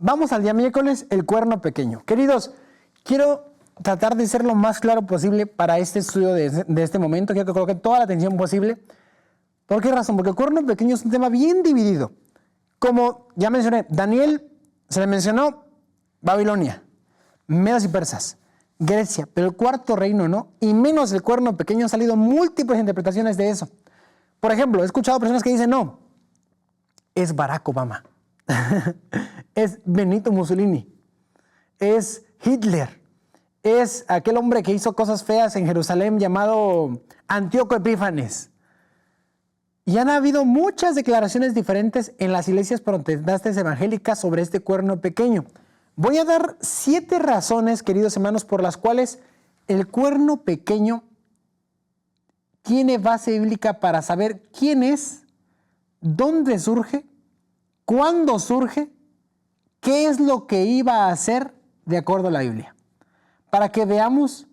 Vamos al día miércoles, el cuerno pequeño. Queridos, quiero tratar de ser lo más claro posible para este estudio de este momento. Quiero que coloquen toda la atención posible. ¿Por qué razón? Porque el cuerno pequeño es un tema bien dividido. Como ya mencioné, Daniel se le mencionó Babilonia, Medos y Persas, Grecia, pero el cuarto reino no, y menos el cuerno pequeño. Han salido múltiples interpretaciones de eso. Por ejemplo, he escuchado personas que dicen, no, es Barack Obama, es Benito Mussolini, es Hitler, es aquel hombre que hizo cosas feas en Jerusalén llamado Antíoco Epífanes. Y han habido muchas declaraciones diferentes en las iglesias protestantes evangélicas sobre este cuerno pequeño. Voy a dar 7 razones, queridos hermanos, por las cuales el cuerno pequeño tiene base bíblica para saber quién es, dónde surge, cuándo surge, qué es lo que iba a hacer de acuerdo a la Biblia. Para que veamos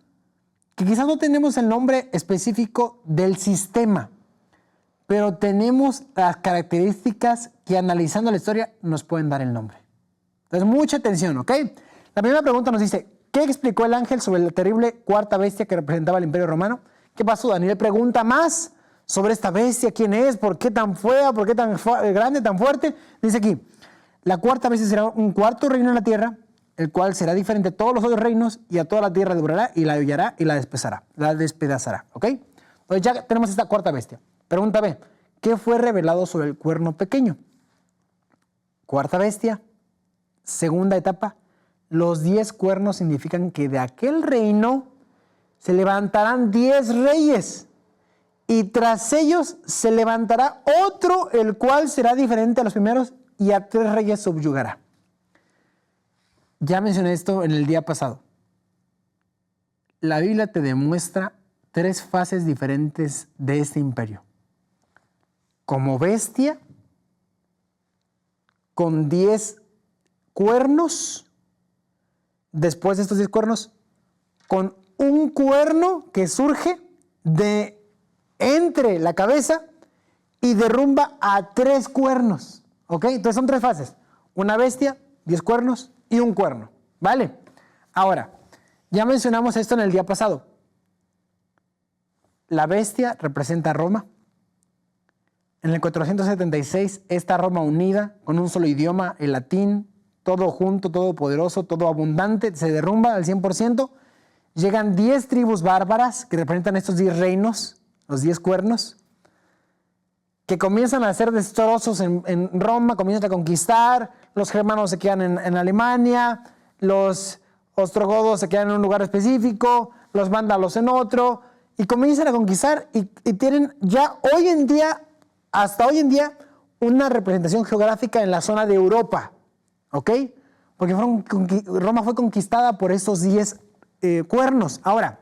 que quizás no tenemos el nombre específico del sistema, pero tenemos las características que, analizando la historia, nos pueden dar el nombre. Entonces, mucha atención, ¿ok? La primera pregunta nos dice, ¿qué explicó el ángel sobre la terrible cuarta bestia que representaba el Imperio Romano? ¿Qué pasó? Daniel pregunta más sobre esta bestia, quién es, por qué tan fea, por qué tan grande, tan fuerte. Dice aquí, la cuarta bestia será un cuarto reino en la tierra, el cual será diferente a todos los otros reinos, y a toda la tierra devorará y la hollará y la despedazará, ¿ok? Entonces ya tenemos esta cuarta bestia. Pregunta B, ¿qué fue revelado sobre el cuerno pequeño? Cuarta bestia, segunda etapa, los 10 cuernos significan que de aquel reino se levantarán 10 reyes, y tras ellos se levantará otro, el cual será diferente a los primeros, y a 3 reyes subyugará. Ya mencioné esto en el día pasado. La Biblia te demuestra 3 fases diferentes de este imperio. Como bestia, con 10 cuernos, después de estos 10 cuernos, con un cuerno que surge de entre la cabeza y derrumba a 3 cuernos, ¿ok? Entonces son 3 fases, una bestia, 10 cuernos y un cuerno, ¿vale? Ahora, ya mencionamos esto en el día pasado. La bestia representa a Roma. En el 476, esta Roma unida, con un solo idioma, el latín, todo junto, todo poderoso, todo abundante, se derrumba al 100%. Llegan 10 tribus bárbaras que representan estos 10 reinos, los 10 cuernos, que comienzan a ser destrozos en Roma, comienzan a conquistar, los germanos se quedan en Alemania, los ostrogodos se quedan en un lugar específico, los vándalos en otro, y comienzan a conquistar y tienen ya hoy en día, hasta hoy en día, una representación geográfica en la zona de Europa, ¿ok? Porque Roma fue conquistada por estos 10 cuernos. Ahora,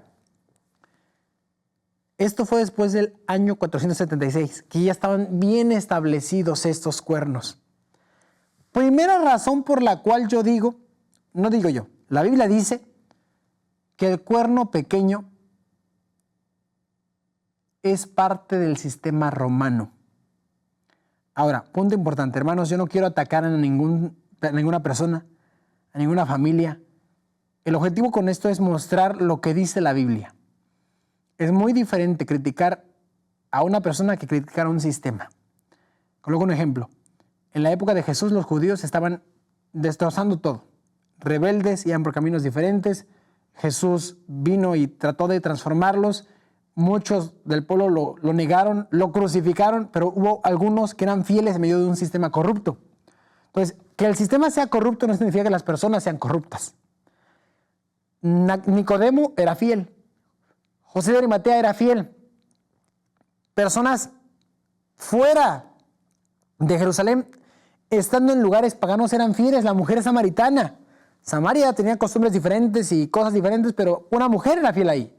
esto fue después del año 476, que ya estaban bien establecidos estos cuernos. Primera razón por la cual yo digo, no digo yo, la Biblia dice que el cuerno pequeño es parte del sistema romano. Ahora, punto importante, hermanos, yo no quiero atacar a ninguna persona, a ninguna familia. El objetivo con esto es mostrar lo que dice la Biblia. Es muy diferente criticar a una persona que criticar a un sistema. Coloco un ejemplo. En la época de Jesús, los judíos estaban destrozando todo. Rebeldes, iban por caminos diferentes. Jesús vino y trató de transformarlos. Muchos del pueblo lo negaron, lo crucificaron, pero hubo algunos que eran fieles en medio de un sistema corrupto. Entonces, que el sistema sea corrupto no significa que las personas sean corruptas. Nicodemo era fiel. José de Arimatea era fiel. Personas fuera de Jerusalén, estando en lugares paganos, eran fieles. La mujer samaritana. Samaria tenía costumbres diferentes y cosas diferentes, pero una mujer era fiel ahí.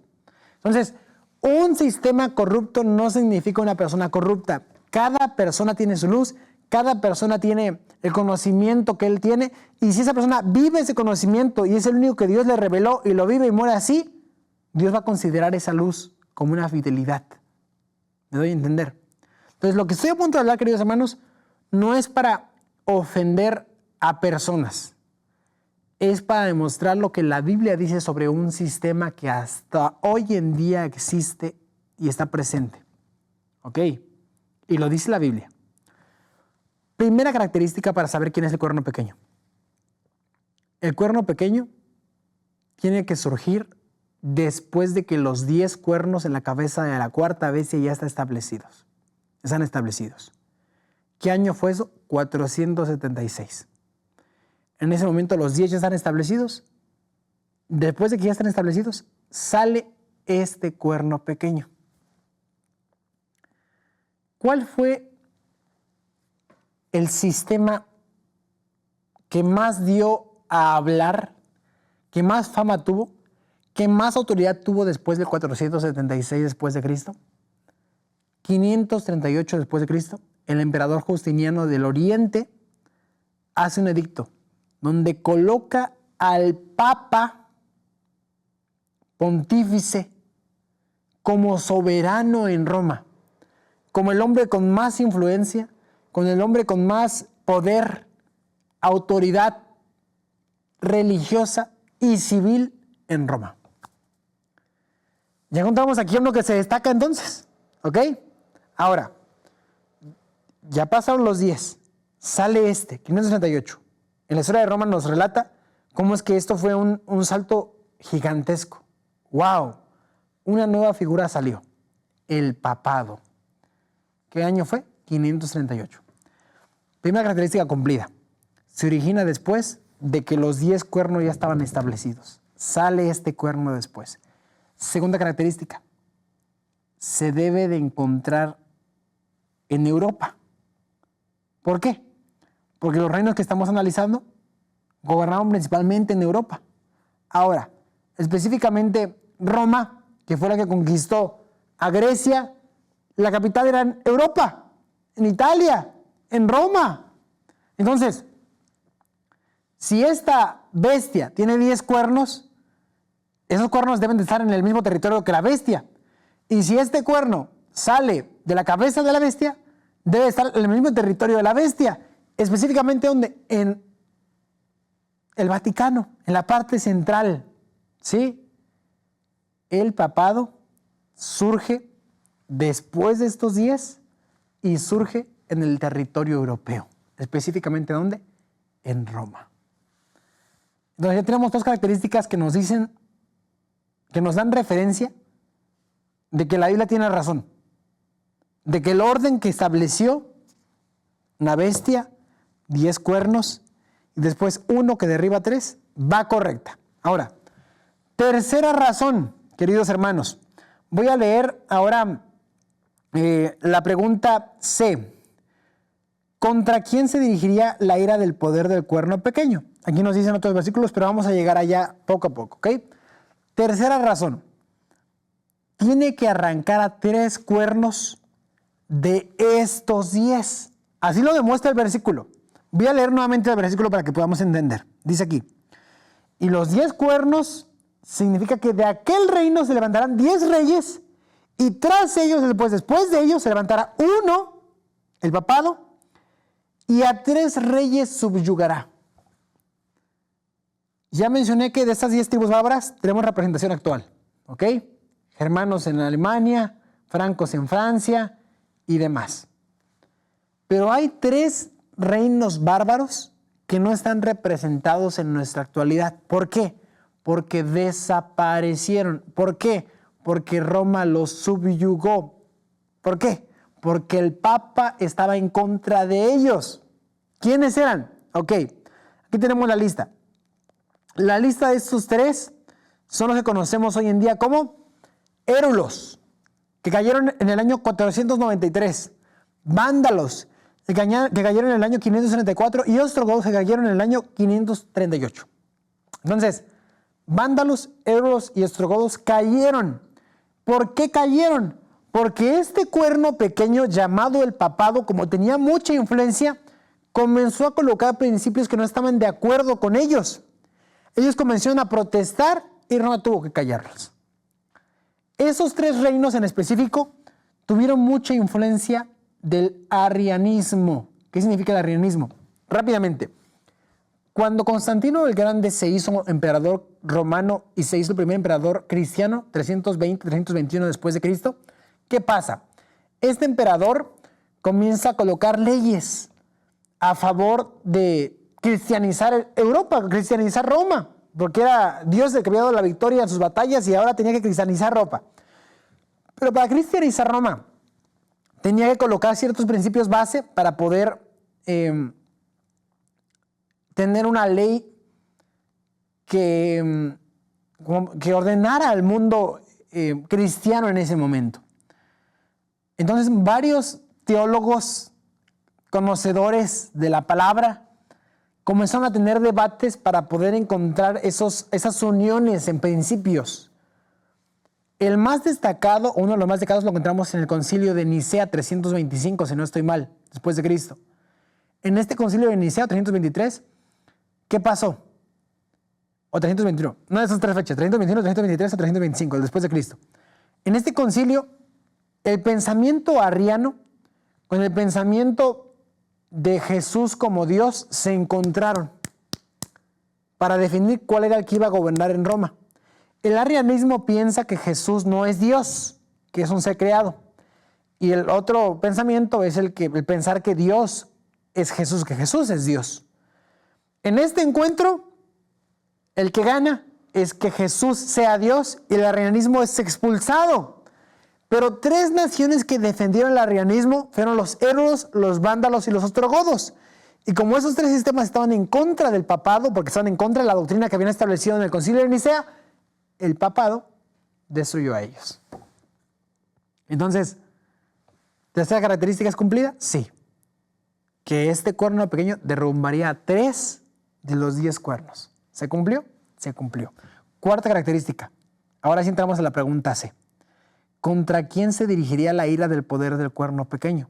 Entonces, un sistema corrupto no significa una persona corrupta. Cada persona tiene su luz, cada persona tiene el conocimiento que él tiene, y si esa persona vive ese conocimiento y es el único que Dios le reveló y lo vive y muere así, Dios va a considerar esa luz como una fidelidad. ¿Me doy a entender? Entonces, lo que estoy a punto de hablar, queridos hermanos, no es para ofender a personas. es para demostrar lo que la Biblia dice sobre un sistema que hasta hoy en día existe y está presente. ¿Ok? Y lo dice la Biblia. Primera característica para saber quién es el cuerno pequeño. El cuerno pequeño tiene que surgir después de que los 10 cuernos en la cabeza de la cuarta bestia ya están establecidos. ¿Qué año fue eso? 476. En ese momento los 10 ya están establecidos. Después de que ya están establecidos, sale este cuerno pequeño. ¿Cuál fue el sistema que más dio a hablar, que más fama tuvo, que más autoridad tuvo después del 476 después de Cristo? 538 después de Cristo, el emperador Justiniano del Oriente hace un edicto donde coloca al Papa pontífice como soberano en Roma, como el hombre con más influencia, con el hombre con más poder, autoridad religiosa y civil en Roma. Ya encontramos aquí uno que se destaca entonces, ¿ok? Ahora, ya pasaron los 10, sale este, 538. En la historia de Roma nos relata cómo es que esto fue un salto gigantesco. ¡Wow! Una nueva figura salió, el papado. ¿Qué año fue? 538. Primera característica cumplida. Se origina después de que los 10 cuernos ya estaban establecidos. Sale este cuerno después. Segunda característica. Se debe de encontrar en Europa. ¿Por qué? Porque los reinos que estamos analizando gobernaban principalmente en Europa. Ahora, específicamente Roma, que fue la que conquistó a Grecia, la capital era en Europa, en Italia, en Roma. Entonces, si esta bestia tiene 10 cuernos, esos cuernos deben de estar en el mismo territorio que la bestia. Y si este cuerno sale de la cabeza de la bestia, debe estar en el mismo territorio de la bestia. Específicamente, ¿dónde? En el Vaticano, en la parte central. ¿Sí? El papado surge después de estos 10 y surge en el territorio europeo. Específicamente, ¿dónde? En Roma. Entonces ya tenemos dos características que nos dicen, que nos dan referencia de que la Biblia tiene razón. De que el orden que estableció una bestia, 10 cuernos y después uno que derriba 3, va correcta. Ahora, tercera razón, queridos hermanos. Voy a leer ahora la pregunta C. ¿Contra quién se dirigiría la ira del poder del cuerno pequeño? Aquí nos dicen otros versículos, pero vamos a llegar allá poco a poco, ¿ok? Tercera razón. Tiene que arrancar a 3 cuernos de estos 10. Así lo demuestra el versículo. Voy a leer nuevamente el versículo para que podamos entender. Dice aquí, y los 10 cuernos significa que de aquel reino se levantarán 10 reyes y tras ellos, después de ellos, se levantará uno, el papado, y a 3 reyes subyugará. Ya mencioné que de estas 10 tribus bárbaras tenemos representación actual, ¿ok? Germanos en Alemania, francos en Francia y demás. Pero hay 3 reinos bárbaros que no están representados en nuestra actualidad. ¿Por qué? Porque desaparecieron. ¿Por qué? Porque Roma los subyugó. ¿Por qué? Porque el Papa estaba en contra de ellos. ¿Quiénes eran? Ok, aquí tenemos la lista. La lista de estos 3 son los que conocemos hoy en día como érulos, que cayeron en el año 493. Vándalos, que cayeron en el año 534. Y ostrogodos, que cayeron en el año 538. Entonces, vándalos, érulos y ostrogodos cayeron. ¿Por qué cayeron? Porque este cuerno pequeño llamado el papado, como tenía mucha influencia, comenzó a colocar principios que no estaban de acuerdo con ellos. Ellos comenzaron a protestar y Roma tuvo que callarlos. Esos 3 reinos en específico tuvieron mucha influencia del arrianismo. ¿Qué significa el arrianismo? Rápidamente. Cuando Constantino el Grande se hizo emperador romano y se hizo el primer emperador cristiano, 320-321 después de Cristo, ¿qué pasa? Este emperador comienza a colocar leyes a favor de cristianizar Europa, cristianizar Roma, porque era Dios el que había dado la victoria en sus batallas y ahora tenía que cristianizar Roma. Pero para cristianizar Roma tenía que colocar ciertos principios base para poder tener una ley que ordenara al mundo cristiano en ese momento. Entonces, varios teólogos conocedores de la palabra comenzaron a tener debates para poder encontrar esas uniones en principios. El más destacado, uno de los más destacados, lo encontramos en el concilio de Nicea 325, si no estoy mal, después de Cristo. En este concilio de Nicea 323, ¿qué pasó? O 321, no de esas tres fechas, 321, 323 o 325, después de Cristo. En este concilio, el pensamiento arriano con el pensamiento de Jesús como Dios se encontraron para definir cuál era el que iba a gobernar en Roma. El arrianismo piensa que Jesús no es Dios, que es un ser creado. Y el otro pensamiento es el pensar que Dios es Jesús, que Jesús es Dios. En este encuentro, el que gana es que Jesús sea Dios y el arrianismo es expulsado. Pero tres naciones que defendieron el arrianismo fueron los eruos, los vándalos y los ostrogodos. Y como esos tres sistemas estaban en contra del papado, porque estaban en contra de la doctrina que habían establecido en el concilio de Nicea, el papado destruyó a ellos. Entonces, ¿tercera característica es cumplida? Sí. Que este cuerno pequeño derrumbaría a 3 de los 10 cuernos. ¿Se cumplió? Se cumplió. Cuarta característica. Ahora sí entramos a la pregunta C. ¿Contra quién se dirigiría la ira del poder del cuerno pequeño?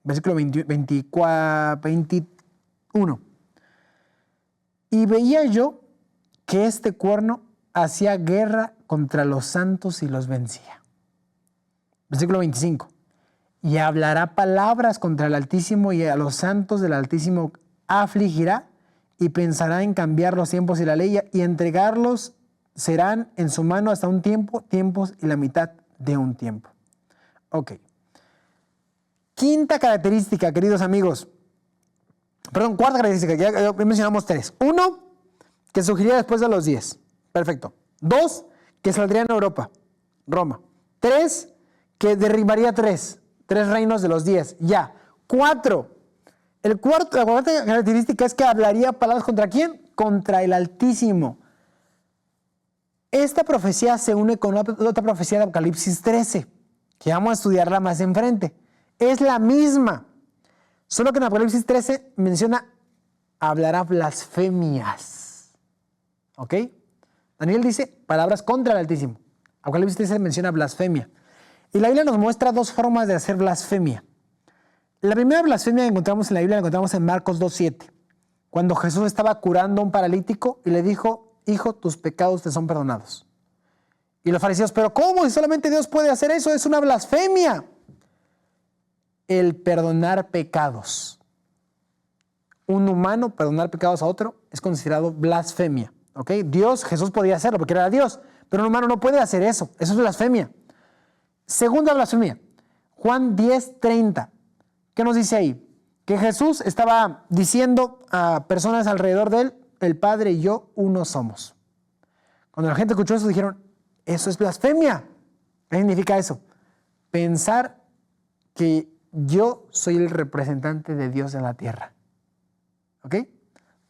Versículo 21. Y veía yo que este cuerno hacía guerra contra los santos y los vencía. Versículo 25. Y hablará palabras contra el Altísimo y a los santos del Altísimo afligirá y pensará en cambiar los tiempos y la ley y entregarlos serán en su mano hasta un tiempo, tiempos y la mitad de un tiempo. Ok. Quinta característica, queridos amigos. Perdón, cuarta característica, ya mencionamos 3. 1, que surgiría después de los 10. Perfecto. 2, que saldría en Europa, Roma. 3, que derribaría 3 reinos de los 10. Ya. 4, la cuarta característica es que hablaría palabras ¿contra quién? Contra el Altísimo. Esta profecía se une con otra profecía de Apocalipsis 13, que vamos a estudiarla más enfrente. Es la misma, solo que en Apocalipsis 13 menciona hablará blasfemias. ¿Ok? Daniel dice palabras contra el Altísimo. Apocalipsis 13 menciona blasfemia. Y la Biblia nos muestra 2 formas de hacer blasfemia. La primera blasfemia que encontramos en la Biblia la encontramos en Marcos 2:7, cuando Jesús estaba curando a un paralítico y le dijo: hijo, tus pecados te son perdonados. Y los fariseos, pero ¿cómo? Si solamente Dios puede hacer eso, es una blasfemia. El perdonar pecados. Un humano perdonar pecados a otro es considerado blasfemia. ¿Ok? Dios, Jesús podía hacerlo porque era Dios, pero un humano no puede hacer eso. Eso es blasfemia. Segunda blasfemia, Juan 10:30. ¿Qué nos dice ahí? Que Jesús estaba diciendo a personas alrededor de él: el Padre y yo uno somos. Cuando la gente escuchó eso dijeron: eso es blasfemia. ¿Qué significa eso? Pensar que yo soy el representante de Dios en la tierra. ¿Ok?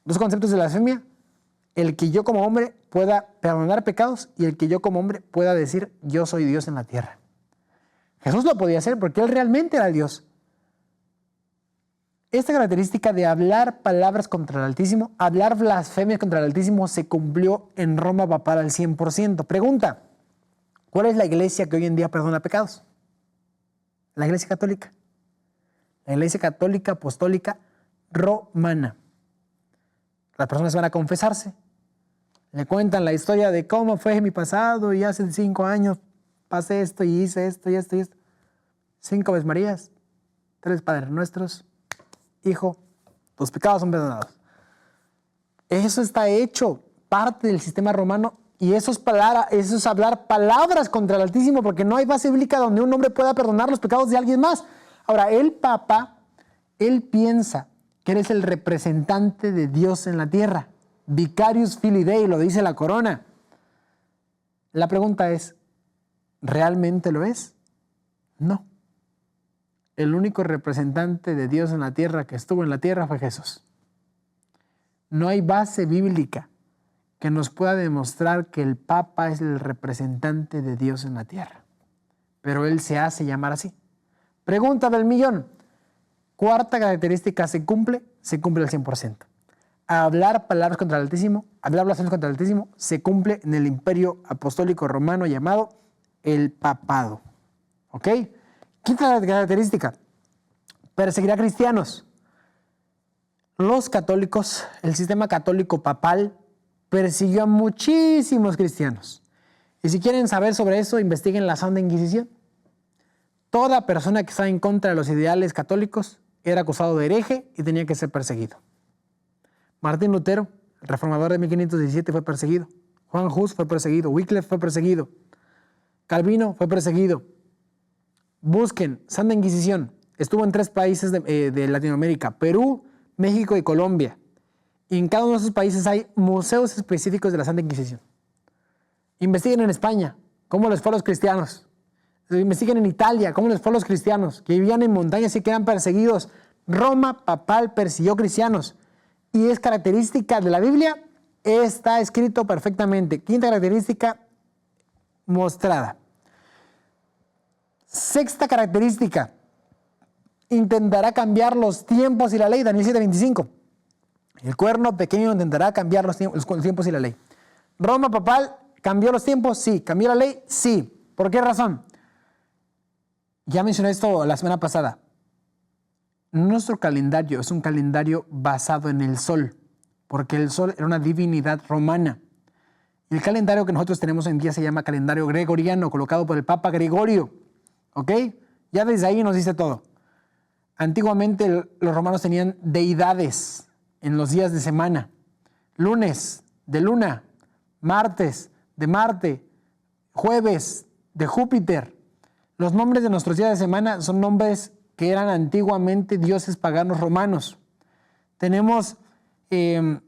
2 conceptos de blasfemia: el que yo como hombre pueda perdonar pecados y el que yo como hombre pueda decir yo soy Dios en la tierra. Jesús lo podía hacer porque él realmente era Dios. Esta característica de hablar palabras contra el Altísimo, hablar blasfemias contra el Altísimo, se cumplió en Roma papal al 100%. Pregunta: ¿cuál es la iglesia que hoy en día perdona pecados? La iglesia católica. La iglesia católica apostólica romana. Las personas van a confesarse, le cuentan la historia de cómo fue mi pasado y hace 5 años pasé esto y hice esto y esto y esto. 5 Aves Marías, 3 Padres Nuestros. Hijo, tus pecados son perdonados. Eso está hecho parte del sistema romano y eso es hablar palabras contra el Altísimo porque no hay base bíblica donde un hombre pueda perdonar los pecados de alguien más. Ahora, el Papa, él piensa que eres el representante de Dios en la tierra. Vicarius Filii Dei, lo dice la corona. La pregunta es, ¿realmente lo es? No. El único representante de Dios en la tierra que estuvo en la tierra fue Jesús. No hay base bíblica que nos pueda demostrar que el Papa es el representante de Dios en la tierra. Pero él se hace llamar así. Pregunta del millón. Cuarta característica, ¿se cumple? Se cumple al 100%. Hablar palabras contra el Altísimo, hablar blasfemias contra el Altísimo, se cumple en el imperio apostólico romano llamado el papado. ¿Ok? Quinta característica, perseguir a cristianos. Los católicos, el sistema católico papal, persiguió a muchísimos cristianos. Y si quieren saber sobre eso, investiguen la Santa Inquisición. Toda persona que estaba en contra de los ideales católicos era acusado de hereje y tenía que ser perseguido. Martín Lutero, el reformador de 1517, fue perseguido. Juan Hus fue perseguido. Wycliffe fue perseguido. Calvino fue perseguido. Busquen, Santa Inquisición. Estuvo en 3 países de Latinoamérica, Perú, México y Colombia. Y en cada uno de esos países hay museos específicos de la Santa Inquisición. Investiguen en España cómo les fue a los cristianos. Investiguen en Italia cómo les fue a los cristianos que vivían en montañas y que eran perseguidos. Roma papal persiguió cristianos. Y es característica de la Biblia, está escrito perfectamente. Quinta característica mostrada. Sexta característica, intentará cambiar los tiempos y la ley, Daniel 7:25. El cuerno pequeño intentará cambiar los tiempos y la ley. Roma papal, ¿cambió los tiempos? Sí. ¿Cambió la ley? Sí. ¿Por qué razón? Ya mencioné esto la semana pasada. Nuestro calendario es un calendario basado en el sol, porque el sol era una divinidad romana. El calendario que nosotros tenemos hoy en día se llama calendario gregoriano, colocado por el Papa Gregorio. ¿Ok? Ya desde ahí nos dice todo. Antiguamente los romanos tenían deidades en los días de semana. Lunes, de Luna. Martes, de Marte. Jueves, de Júpiter. Los nombres de nuestros días de semana son nombres que eran antiguamente dioses paganos romanos. Tenemos, ya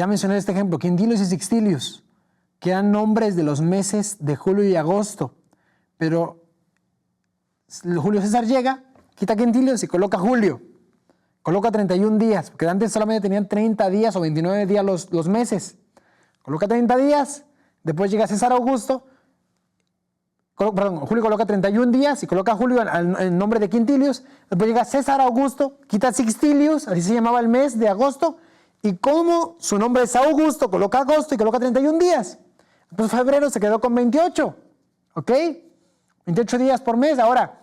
mencioné este ejemplo, Quintilius y Sextilius, que eran nombres de los meses de julio y agosto. Pero Julio César llega, quita Quintilius y coloca Julio. Coloca 31 días, porque antes solamente tenían 30 días o 29 días los meses. Coloca 30 días, después llega César Augusto. Julio coloca 31 días y coloca Julio en nombre de Quintilius. Después llega César Augusto, quita Sextilius, así se llamaba el mes de agosto. Y como su nombre es Augusto, coloca agosto y coloca 31 días. Después febrero se quedó con 28. ¿Ok? 28 días por mes. Ahora,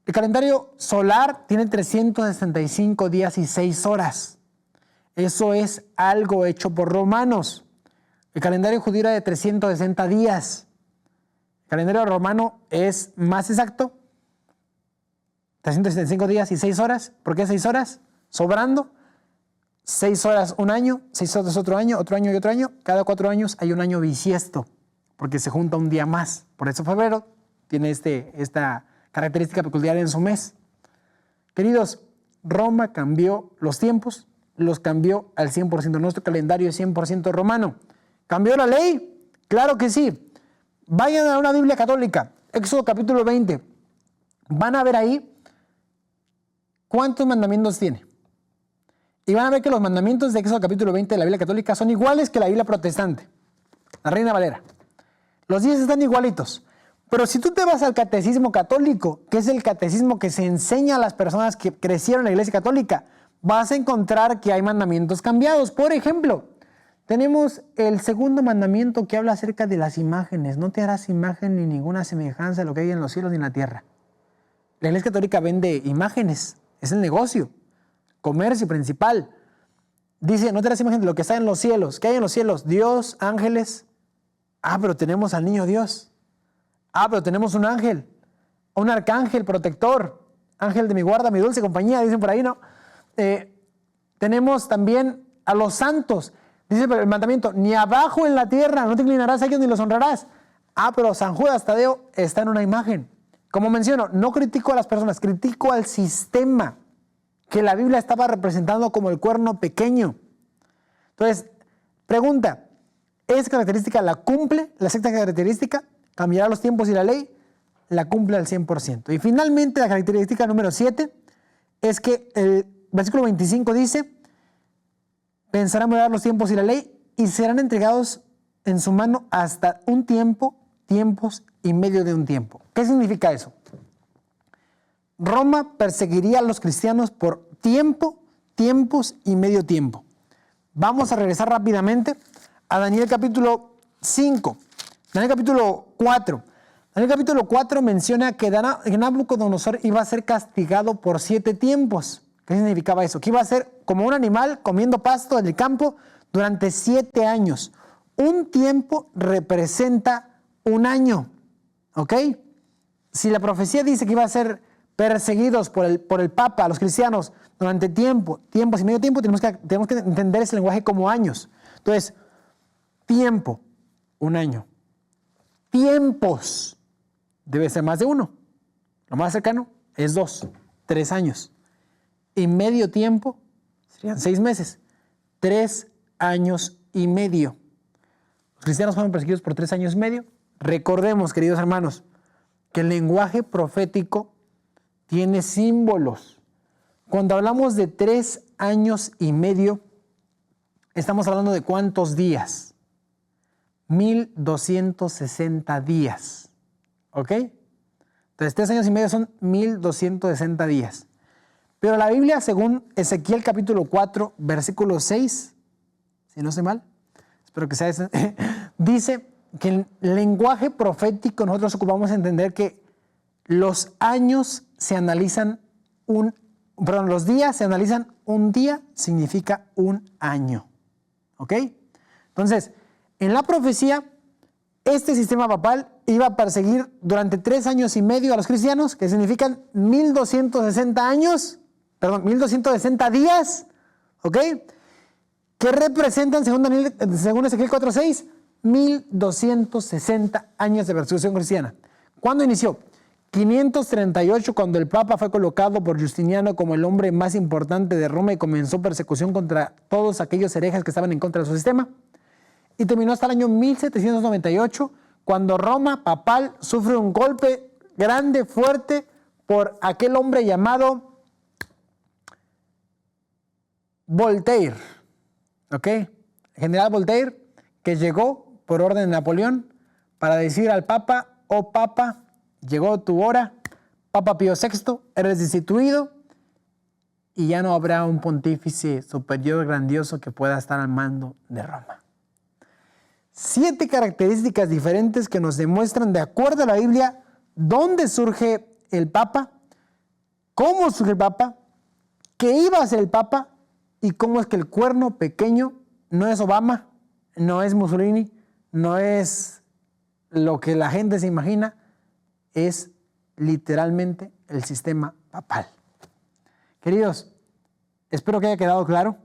el calendario solar tiene 365 días y 6 horas. Eso es algo hecho por romanos. El calendario judío era de 360 días. El calendario romano es más exacto. 365 días y 6 horas. ¿Por qué 6 horas? Sobrando. 6 horas un año, 6 horas otro año y otro año. Cada 4 años hay un año bisiesto, porque se junta un día más. Por eso febrero tiene esta característica peculiar en su mes. Queridos, Roma cambió los tiempos, los cambió al 100%. Nuestro calendario es 100% romano. ¿Cambió la ley? Claro que sí. Vayan a una Biblia católica, Éxodo capítulo 20. Van a ver ahí cuántos mandamientos tiene. Y van a ver que los mandamientos de Éxodo capítulo 20 de la Biblia católica son iguales que la Biblia protestante, la Reina Valera. Los 10 están igualitos. Pero si tú te vas al catecismo católico, que es el catecismo que se enseña a las personas que crecieron en la Iglesia Católica, vas a encontrar que hay mandamientos cambiados. Por ejemplo, tenemos el segundo mandamiento que habla acerca de las imágenes. No te harás imagen ni ninguna semejanza de lo que hay en los cielos ni en la tierra. La Iglesia Católica vende imágenes, es el negocio, comercio principal. Dice, no te harás imagen de lo que está en los cielos. ¿Qué hay en los cielos? Dios, ángeles. Ah, pero tenemos al niño Dios. Ah, pero tenemos un ángel, un arcángel protector, ángel de mi guarda, mi dulce compañía, dicen por ahí, ¿no? Tenemos también a los santos. Dice el mandamiento, ni abajo en la tierra, no te inclinarás a ellos ni los honrarás. Ah, pero San Judas Tadeo está en una imagen. Como menciono, no critico a las personas, critico al sistema que la Biblia estaba representando como el cuerno pequeño. Entonces, pregunta, ¿esa característica la cumple? La sexta característica, cambiará los tiempos y la ley, la cumple al 100%. Y finalmente, la característica número 7 es que el versículo 25 dice, pensarán moderar los tiempos y la ley y serán entregados en su mano hasta un tiempo, tiempos y medio de un tiempo. ¿Qué significa eso? Roma perseguiría a los cristianos por tiempo, tiempos y medio tiempo. Vamos a regresar rápidamente a Daniel capítulo 5, Daniel capítulo 4. Daniel capítulo 4 menciona que Nabucodonosor iba a ser castigado por 7 tiempos. ¿Qué significaba eso? Que iba a ser como un animal comiendo pasto en el campo durante 7 años. Un tiempo representa un año, ¿ok? Si la profecía dice que iba a ser perseguidos por el Papa, los cristianos, durante tiempos y medio tiempo, tenemos que entender ese lenguaje como años. Entonces, tiempo, un año. Tiempos, debe ser más de uno. Lo más cercano es 2, 3 años. Y medio tiempo serían 6 meses. 3 años y medio. Los cristianos fueron perseguidos por 3 años y medio. Recordemos, queridos hermanos, que el lenguaje profético tiene símbolos. Cuando hablamos de 3 años y medio, estamos hablando de ¿cuántos días? 1260 días. ¿Ok? Entonces, 3 años y medio son 1260 días. Pero la Biblia, según Ezequiel capítulo 4, versículo 6, si no sé mal, espero que sea ese, dice que en el lenguaje profético nosotros ocupamos entender que los años se analizan los días se analizan un día, significa un año. ¿Ok? Entonces, en la profecía, este sistema papal iba a perseguir durante 3 años y medio a los cristianos, que significan 1260 días, ¿ok? Que representan, según Ezequiel 4:6, 1260 años de persecución cristiana. ¿Cuándo inició? 538, cuando el Papa fue colocado por Justiniano como el hombre más importante de Roma y comenzó persecución contra todos aquellos herejes que estaban en contra de su sistema. Y terminó hasta el año 1798, cuando Roma papal sufre un golpe grande, fuerte, por aquel hombre llamado Voltaire. ¿Ok? El general Voltaire, que llegó por orden de Napoleón para decir al Papa, oh Papa, llegó tu hora, Papa Pío VI, eres destituido y ya no habrá un pontífice superior grandioso que pueda estar al mando de Roma. 7 características diferentes que nos demuestran, de acuerdo a la Biblia, dónde surge el Papa, cómo surge el Papa, qué iba a ser el Papa y cómo es que el cuerno pequeño no es Obama, no es Mussolini, no es lo que la gente se imagina, es literalmente el sistema papal. Queridos, espero que haya quedado claro.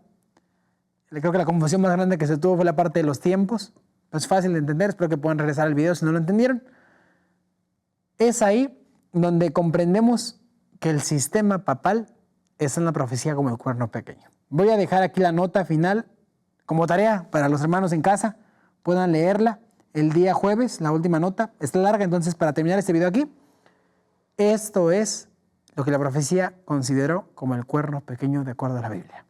Creo que la confusión más grande que se tuvo fue la parte de los tiempos. No es fácil de entender, espero que puedan regresar al video si no lo entendieron. Es ahí donde comprendemos que el sistema papal es en la profecía como el cuerno pequeño. Voy a dejar aquí la nota final como tarea para los hermanos en casa. Puedan leerla el día jueves, la última nota. Está larga, entonces para terminar este video aquí, esto es lo que la profecía consideró como el cuerno pequeño de acuerdo a la Biblia.